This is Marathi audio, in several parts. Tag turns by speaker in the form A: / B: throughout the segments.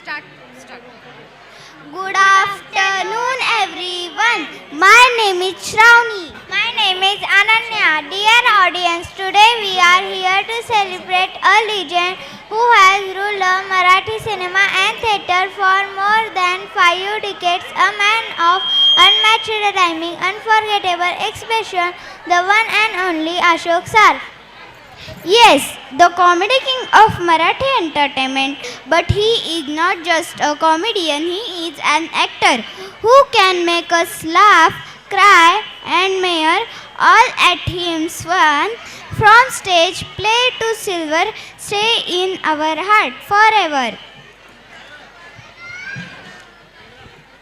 A: Good afternoon, everyone. My name is Shravani. My name is Ananya. Dear audience, today we are here to celebrate a legend who has ruled Marathi cinema and theatre for more than 5 decades. A man of unmatched timing, unforgettable expression, the one and only Ashok Sir. Yes, the comedy king of Marathi entertainment, but he is not just a comedian, he is an actor who can make us laugh, cry and admire all at his fun. From stage play to silver, stay in our heart forever.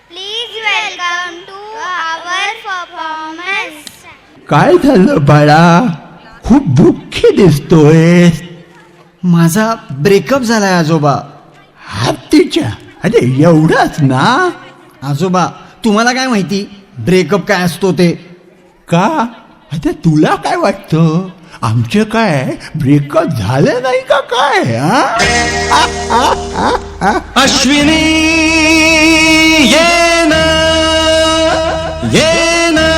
A: Please welcome to our performance.
B: काय झालं बाळा, खूप दुःखी दिसतोय.
C: माझा ब्रेकअप झालाय आजोबा.
B: हत्तीच्या, अरे एवढाच ना?
C: आजोबा तुम्हाला काय माहिती ब्रेकअप काय असतो ते?
B: का आता तुला काय वाटतं, आमचे काय ब्रेकअप झाले नाही का काय?
D: अश्विनी ये ना ये ना,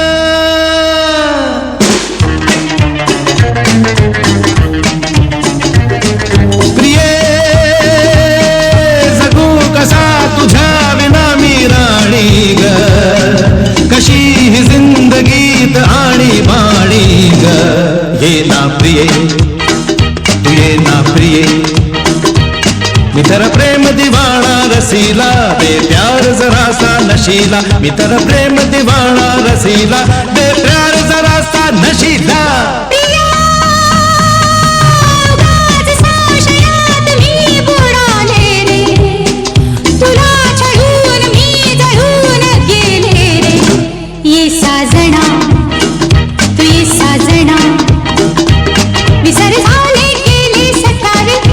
D: प्रिये जगू कसा तुझ्या विना मी राणी ग, कशी ही जिंदगीत आणि बाणी ग. ये ना प्रिये तू ये ना प्रिये, मी तर प्रेम दिवाणा रसीला, बेप्यार जरासा नशीला. मी तर प्रेम दिवाणा रसीला, बेप्यार जरासा नशीला.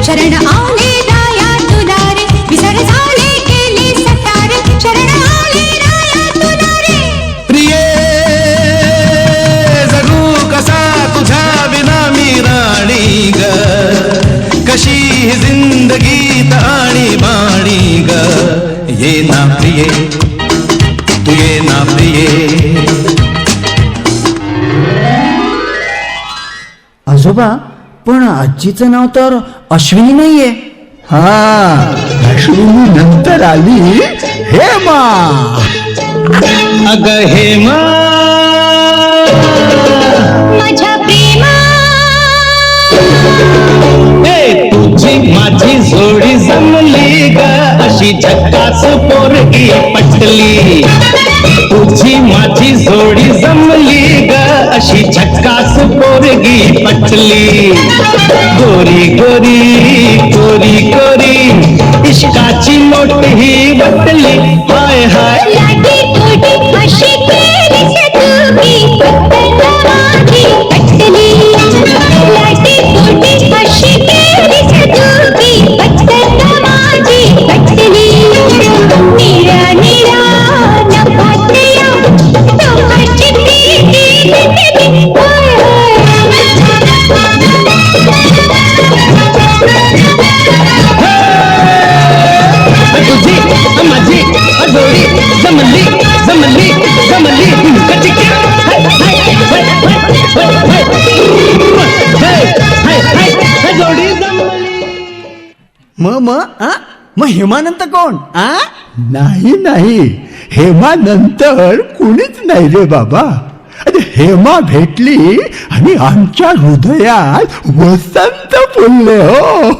E: शरण आले राया तुला रे, विसर झाले गेले सतारे, शरण आले राया तुला रे.
D: प्रिये जगू कसा तुझ्या विना मी राणी ग, कशी ही जिंदगीत आणि बाणी ग. ये ना प्रिये तू ये ना प्रिये.
C: आजोबा पण आजीचं नाव तर अश्विनी नाहीये.
B: हा, अश्विनी नंतर आली हेमा.
D: अग हेमा
E: माझ्या प्रेमा,
D: तुझी माझी जोडी जमली ग, अशी झक्कास पोरगी पटली. तुझी माझी जोडी जमली ग, अशी झक्कास पोरगी पटली. गोरी गोरी गोरी गोरी इश्काची मोठी ही बटली. हाय हाय
E: लाटी तोडी अशी केली सतुकी, पत्तन माझी पटली. लाटी तोडी अशी केली सतुकी, पत्तन माझी पटली. निरा निरा नभातया तोहाची प्रीती दिसली. हाय हाय
D: तुझी माझी जोडी जमली जमली जमली. जोडी जमली.
C: मग हेमानंतर कोण?
B: नाही नाही, हेमा नंतर कुणीच नाही रे बाबा. अरे हेमा भेटली आणि आमच्या हृदयात वसंत फुलले हो.